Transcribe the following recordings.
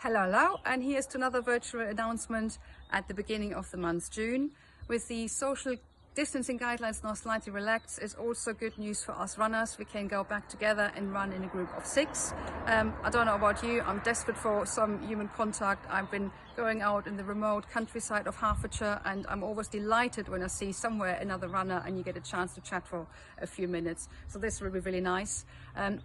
Hello, and here's to another virtual announcement at the beginning of the month June. With the social distancing guidelines now slightly relaxed, it's also good news for us runners. We can go back together and run in a group of 6. I don't know about you, I'm desperate for some human contact. I've been going out in the remote countryside of Hertfordshire, and I'm always delighted when I see somewhere another runner and you get a chance to chat for a few minutes. So this will be really nice.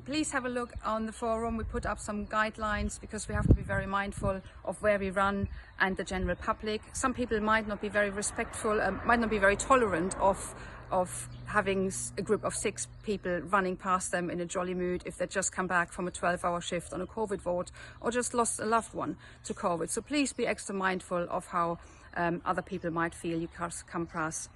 Please have a look on the forum. We put up some guidelines because we have to be very mindful of where we run and the general public. Some people might not be very respectful, might not be very tolerant of having a group of 6 people running past them in a jolly mood if they just come back from a 12-hour shift on a COVID ward or just lost a loved one to COVID. So please be extra mindful of how other people might feel you come past.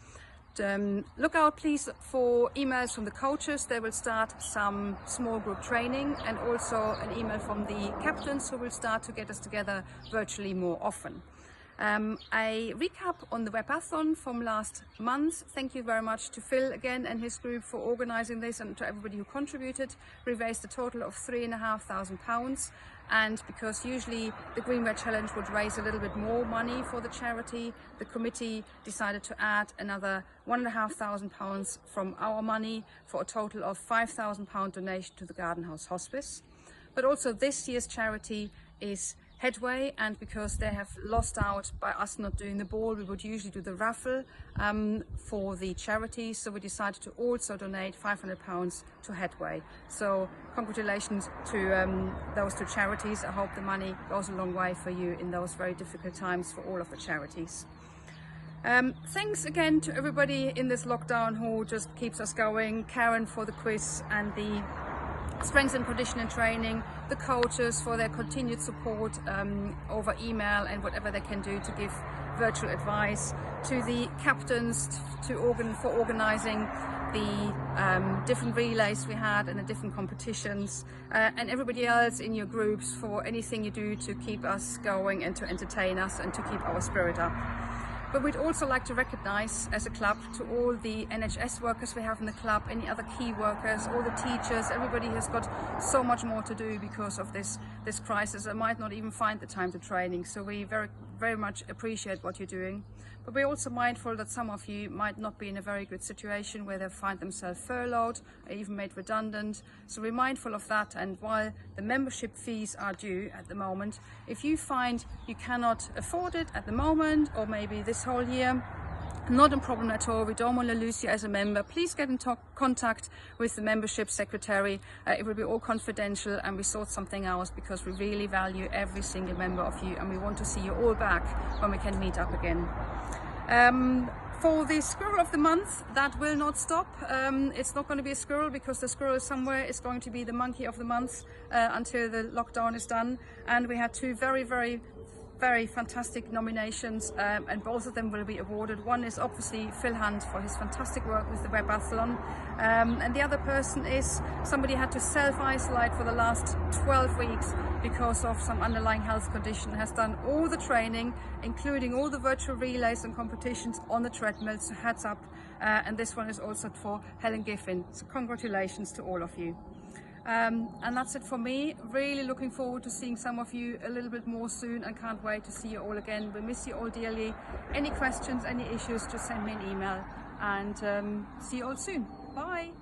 Look out please for emails from the coaches. They will start some small group training, and also an email from the captains who will start to get us together virtually more often. A recap on the webathon from last month. Thank you very much to Phil again and his group for organising this, and to everybody who contributed. We raised a total of £3,500, and because usually the Greenway Challenge would raise a little bit more money for the charity, the committee decided to add another £1,500 from our money for a total of £5,000 donation to the Garden House Hospice. But also this year's charity is Headway, and because they have lost out by us not doing the ball, we would usually do the raffle for the charity, so we decided to also donate £500 to Headway. So congratulations to those 2 charities. I hope the money goes a long way for you in those very difficult times for all of the charities. Thanks again to everybody in this lockdown who just keeps us going. Karen for the quiz and the strength and conditioning training, the coaches for their continued support over email and whatever they can do to give virtual advice, to the captains for organising the different relays we had and the different competitions, and everybody else in your groups for anything you do to keep us going and to entertain us and to keep our spirit up. But we'd also like to recognise as a club to all the NHS workers we have in the club, any other key workers, all the teachers. Everybody has got so much more to do because of this crisis. I might not even find the time to training, so we very much appreciate what you're doing. But we're also mindful that some of you might not be in a very good situation where they find themselves furloughed or even made redundant. So we're mindful of that, and while the membership fees are due at the moment, if you find you cannot afford it at the moment, or maybe this whole year, not a problem at all. We don't want to lose you as a member. Please get in contact with the membership secretary. It will be all confidential, and we sort something out because we really value every single member of you, and we want to see you all back when we can meet up again. For the squirrel of the month, that will not stop. It's not going to be a squirrel because the squirrel is somewhere. It's going to be the monkey of the month until the lockdown is done. And we had 2 very fantastic nominations, and both of them will be awarded. One is obviously Phil Hunt for his fantastic work with the webathlon, and the other person is somebody who had to self-isolate for the last 12 weeks because of some underlying health condition, has done all the training, including all the virtual relays and competitions on the treadmill, so heads up. And this one is also for Helen Giffin, so congratulations to all of you. And that's it for me. Really looking forward to seeing some of you a little bit more soon, and can't wait to see you all again. We miss you all dearly. Any questions, any issues, just send me an email, and see you all soon. Bye.